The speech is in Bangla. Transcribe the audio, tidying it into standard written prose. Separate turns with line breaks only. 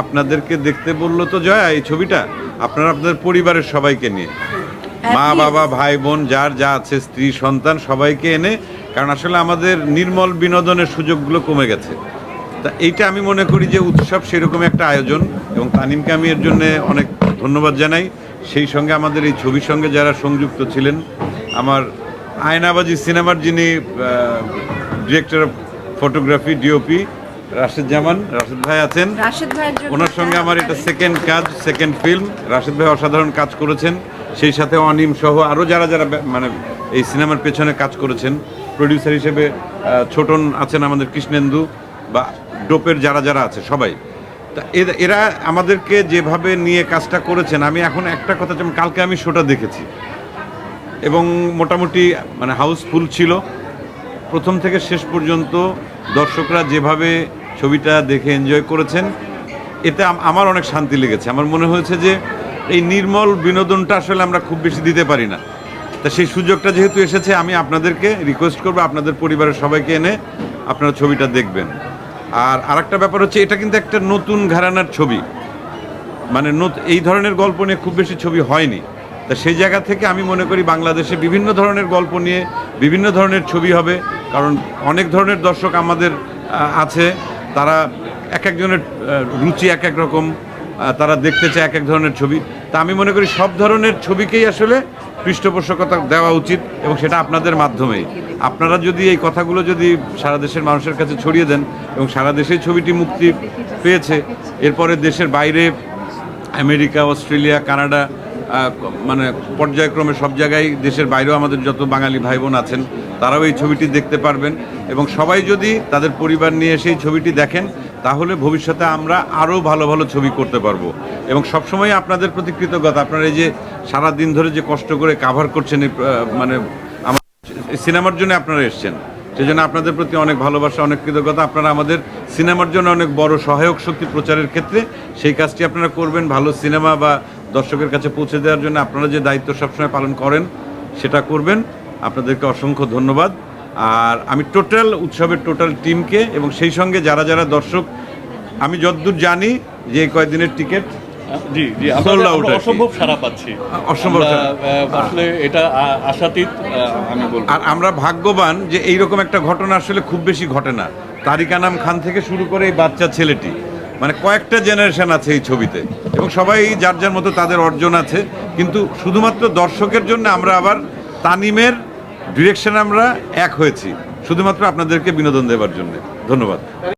আপনাদেরকে দেখতে বললো তো জয়া এই ছবিটা আপনারা আপনাদের পরিবারের সবাইকে নিয়ে মা বাবা ভাই বোন যার যা আছে স্ত্রী সন্তান সবাইকে এনে, কারণ আসলে আমাদের নির্মল বিনোদনের সুযোগগুলো কমে গেছে। তা এইটা আমি মনে করি যে উৎসব সেরকম একটা আয়োজন, এবং তানিমকে আমি এর জন্য অনেক ধন্যবাদ জানাই। সেই সঙ্গে আমাদের এই ছবির সঙ্গে যারা সংযুক্ত ছিলেন, আমার আয়নাবাজি সিনেমার যিনি director of photography DOP Rashed Zaman, Rashed ভাই আছেন, ওনার সঙ্গে আমার এটা সেকেন্ড কাজ, সেকেন্ড ফিল্ম। রাশেদ ভাই অসাধারণ কাজ করেছেন, সেই সাথে অনিম সহ আরও যারা যারা মানে এই সিনেমার পেছনে কাজ করেছেন। প্রডিউসার হিসেবে ছোটন আছেন, আমাদের কৃষ্ণেন্দু বা ডোপের যারা যারা আছে সবাই। তা এরা আমাদেরকে যেভাবে নিয়ে কাজটা করেছেন, আমি এখন একটা কথা, যেমন কালকে আমি শোটা দেখেছি এবং মোটামুটি মানে হাউসফুল ছিল প্রথম থেকে শেষ পর্যন্ত। দর্শকরা যেভাবে ছবিটা দেখে এনজয় করেছেন, এতে আমার অনেক শান্তি লেগেছে। আমার মনে হয়েছে যে এই নির্মল বিনোদনটা আসলে আমরা খুব বেশি দিতে পারি না। তা সেই সুযোগটা যেহেতু এসেছে, আমি আপনাদেরকে রিকোয়েস্ট করবো আপনাদের পরিবারের সবাইকে এনে আপনারা ছবিটা দেখবেন। আর আরেকটা ব্যাপার হচ্ছে, এটা কিন্তু একটা নতুন ঘরানার ছবি, মানে এই ধরনের গল্প নিয়ে খুব বেশি ছবি হয়নি। তা সেই জায়গা থেকে আমি মনে করি বাংলাদেশে বিভিন্ন ধরনের গল্প নিয়ে বিভিন্ন ধরনের ছবি হবে, কারণ অনেক ধরনের দর্শক আমাদের আছে, তারা এক একজনের রুচি এক এক রকম, তারা দেখতে চায় এক এক ধরনের ছবি। তা আমি মনে করি সব ধরনের ছবিকেই আসলে পৃষ্ঠপোষকতা দেওয়া উচিত, এবং সেটা আপনাদের মাধ্যমেই। আপনারা যদি এই কথাগুলো যদি সারা দেশের মানুষের কাছে ছড়িয়ে দেন, এবং সারা দেশেই ছবিটি মুক্তি পেয়েছে, এরপরে দেশের বাইরে আমেরিকা, অস্ট্রেলিয়া, কানাডা, মানে পর্যায়ক্রমে সব জায়গায়, দেশের বাইরেও আমাদের যত বাঙালি ভাই বোন আছেন তারাও এই ছবিটি দেখতে পারবেন। এবং সবাই যদি তাদের পরিবার নিয়ে এসে এই ছবিটি দেখেন, তাহলে ভবিষ্যতে আমরা আরও ভালো ভালো ছবি করতে পারবো। এবং সবসময় আপনাদের প্রতি কৃতজ্ঞতা, আপনারা এই যে সারা দিন ধরে যে কষ্ট করে কাভার করছেন, মানে আমার সিনেমার জন্য আপনারা এসছেন, সেই জন্য আপনাদের প্রতি অনেক ভালোবাসা, অনেক কৃতজ্ঞতা। আপনারা আমাদের সিনেমার জন্য অনেক বড় সহায়ক শক্তি প্রচারের ক্ষেত্রে, সেই কাজটি আপনারা করবেন। ভালো সিনেমা বা দর্শকের কাছে পৌঁছে দেওয়ার জন্য আপনারা যে দায়িত্ব সবসময় পালন করেন, সেটা করবেন। আপনাদেরকে অসংখ্য ধন্যবাদ। আর আমি টোটাল উৎসবের টোটাল টিমকে, এবং সেই সঙ্গে যারা যারা দর্শক, আমি যতদূর জানি যে কয়েকদিনের টিকিট
অসম্ভব সারা পাচ্ছি,
অসম্ভব
আসলে এটা আশাতীত আমি বলবো।
আর আমরা ভাগ্যবান যে এইরকম একটা ঘটনা আসলে খুব বেশি ঘটে না। তারিক আনাম খান থেকে শুরু করে এই বাচ্চা ছেলেটি, মানে কয়েকটা জেনারেশন আছে এই ছবিতে, এবং সবাই যার যার মতো তাদের অর্জন আছে, কিন্তু শুধুমাত্র দর্শকের জন্য আমরা আবার তানিমের ডিরেকশনে আমরা এক হয়েছি, শুধুমাত্র আপনাদেরকে বিনোদন দেওয়ার জন্য। ধন্যবাদ।